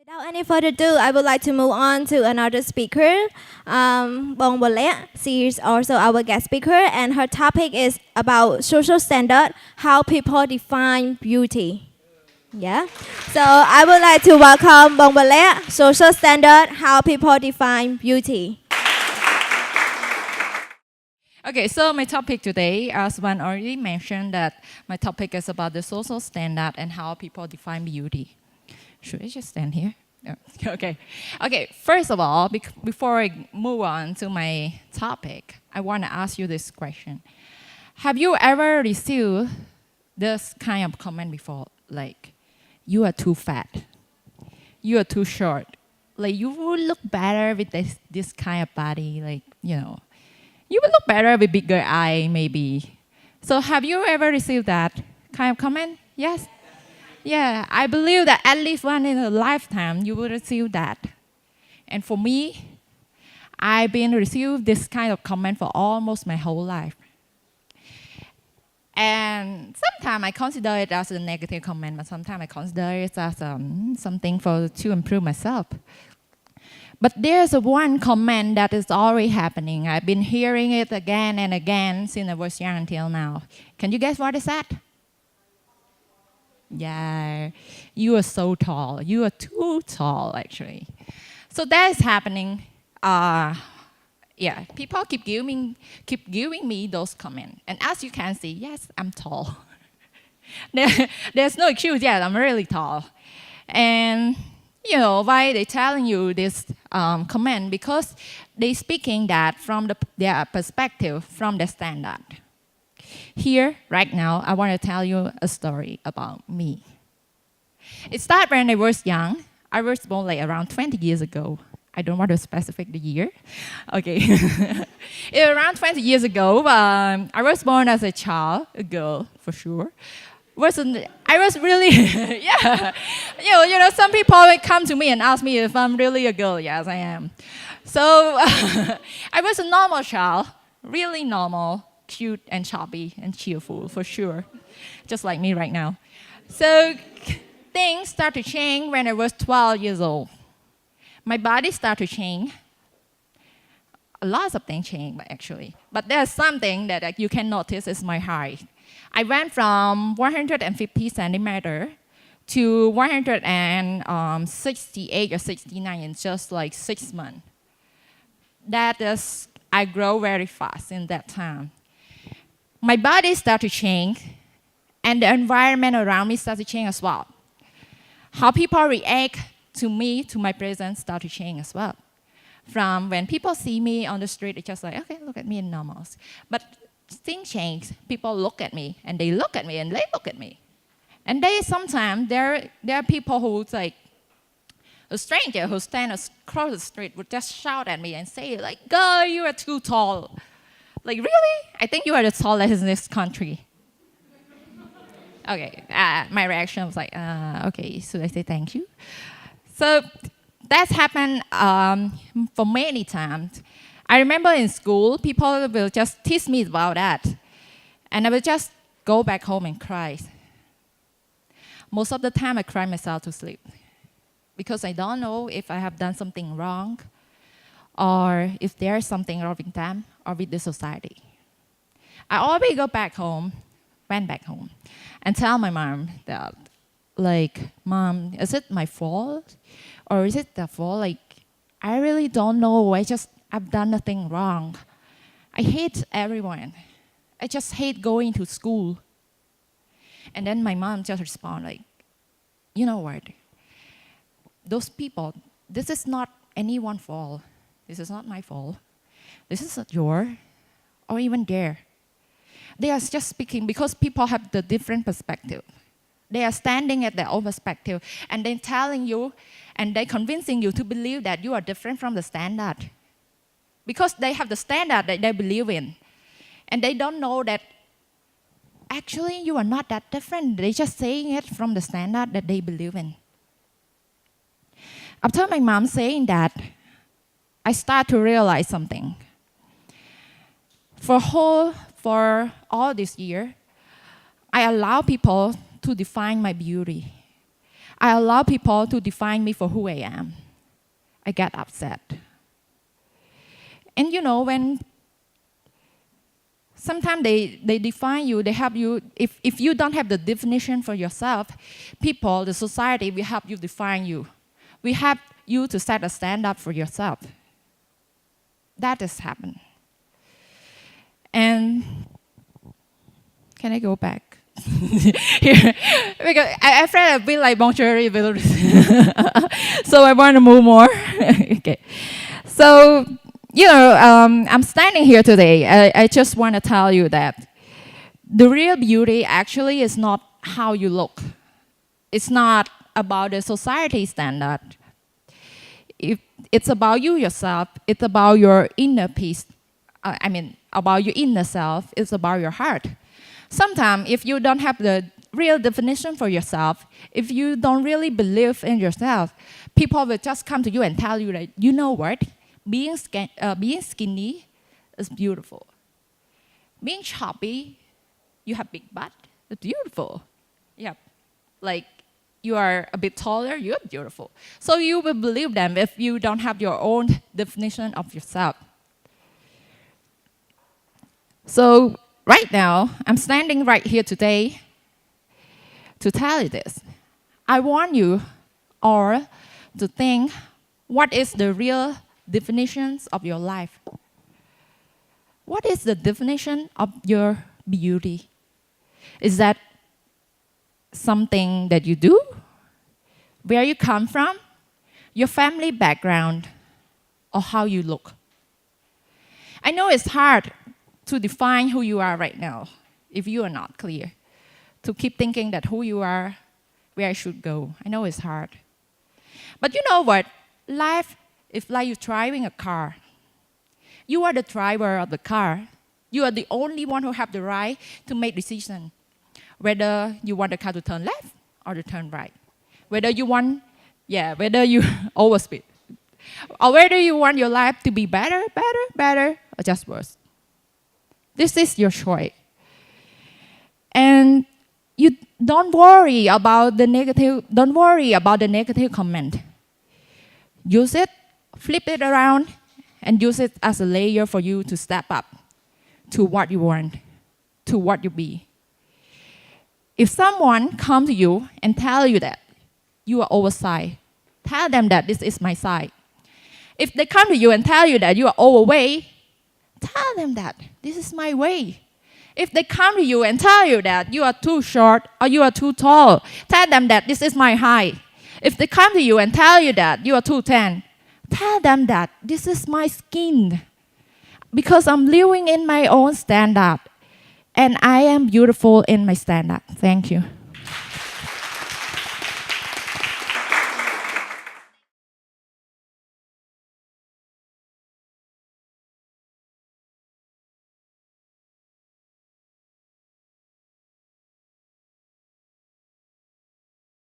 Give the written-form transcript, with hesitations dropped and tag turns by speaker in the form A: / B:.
A: Without any further ado, I would like to move on to another speaker. Vanvorleak, she is also our guest speaker, and her topic is about social standard, how people define beauty. Yeah. So I would like to welcome Vanvorleak, social standard, how people define beauty.
B: Okay, so my topic today, as one already mentioned, that my topic is about the social standard and how people define beauty. Should I just stand here? No. Okay. Okay, first of all, before I move on to my topic, I want to ask you this question. Have you ever received this kind of comment before? Like, you are too fat. You are too short. Like, you would look better with this kind of body. Like, you would look better with bigger eye, maybe. So have you ever received that kind of comment? Yes? Yeah, I believe that at least once in a lifetime, you will receive that. And for me, I've been received this kind of comment for almost my whole life. And sometimes I consider it as a negative comment, but sometimes I consider it as something to improve myself. But there's one comment that is already happening. I've been hearing it again and again since I was young until now. Can you guess what is that? Yeah, you are so tall. You are too tall, actually. So that is happening. People keep giving me those comments. And as you can see, yes, I'm tall. There's no excuse. Yeah, I'm really tall. And why they telling you this comment? Because they speaking that from their perspective, from the standard. Here, right now, I want to tell you a story about me. It started when I was young. I was born like around 20 years ago. I don't want to specify the year. Okay. Around 20 years ago, I was born as a child, a girl for sure. I was really, yeah. Some people will come to me and ask me if I'm really a girl. Yes, I am. So I was a normal child, really normal, cute and chubby and cheerful for sure, just like me right now. So things started to change when I was 12 years old. My body started to change. Lots of things changed, actually. But there's something that you can notice is my height. I went from 150 centimeter to 168 or 69 in just like 6 months. I grow very fast in that time. My body started to change, and the environment around me started to change as well. How people react to me, to my presence, started to change as well. From when people see me on the street, it's just like, okay, look at me in normals. But things change. People look at me, and they look at me, and they look at me. And sometimes there are people who's like, a stranger who stands across the street would just shout at me and say, like, girl, you are too tall. Like, really? I think you are the tallest in this country. Okay, my reaction was like, okay, should I say thank you? So that's happened for many times. I remember in school, people will just tease me about that. And I would just go back home and cry. Most of the time, I cry myself to sleep. Because I don't know if I have done something wrong or if there's something wrong with them or with the society. I always went back home, and tell my mom that, like, Mom, is it my fault? Or is it the fault? Like, I really don't know. I've done nothing wrong. I hate everyone. I just hate going to school. And then my mom just responded, like, you know what? Those people, this is not anyone's fault. This is not my fault. This is not yours or even their. They are just speaking because people have the different perspective. They are standing at their own perspective and then telling you and they convincing you to believe that you are different from the standard. Because they have the standard that they believe in. And they don't know that actually you are not that different. They're just saying it from the standard that they believe in. After my mom saying that, I start to realize something. For all this year, I allow people to define my beauty. I allow people to define me for who I am, I get upset. And when sometimes they define you, they help you, if you don't have the definition for yourself, people, the society will help you define you. We help you to set a standard for yourself. That has happened. And can I go back? Here, because I felt a bit like bonjour, so I want to move more. Okay, so I'm standing here today. I just want to tell you that the real beauty actually is not how you look. It's not about the society standard. It's about you yourself. It's about your inner peace. About your inner self. It's about your heart. Sometimes, if you don't have the real definition for yourself, if you don't really believe in yourself, people will just come to you and tell you that, you know what, being skinny is beautiful. Being chubby, you have big butt, it's beautiful. Yeah, like you are a bit taller, you're beautiful. So you will believe them if you don't have your own definition of yourself. So right now, I'm standing right here today to tell you this. I want you all to think, what is the real definitions of your life? What is the definition of your beauty? Is that something that you do? Where you come from? Your family background? Or how you look? I know it's hard to define who you are right now, if you are not clear. To keep thinking that who you are, where I should go. I know it's hard. But you know what? Life is like you're driving a car. You are the driver of the car. You are the only one who have the right to make decisions. Whether you want the car to turn left or to turn right. Whether you overspeed. Or whether you want your life to be better, or just worse. This is your choice. And you don't worry about the negative comment. Use it, flip it around, and use it as a layer for you to step up to what you want, to what you be. If someone comes to you and tell you that you are oversized, tell them that this is my size. If they come to you and tell you that you are overweight, tell them that this is my weight. If they come to you and tell you that you are too short or you are too tall, tell them that this is my height. If they come to you and tell you that you are too tan, tell them that this is my skin. Because I'm living in my own standard. And I am beautiful in my standard. Thank you.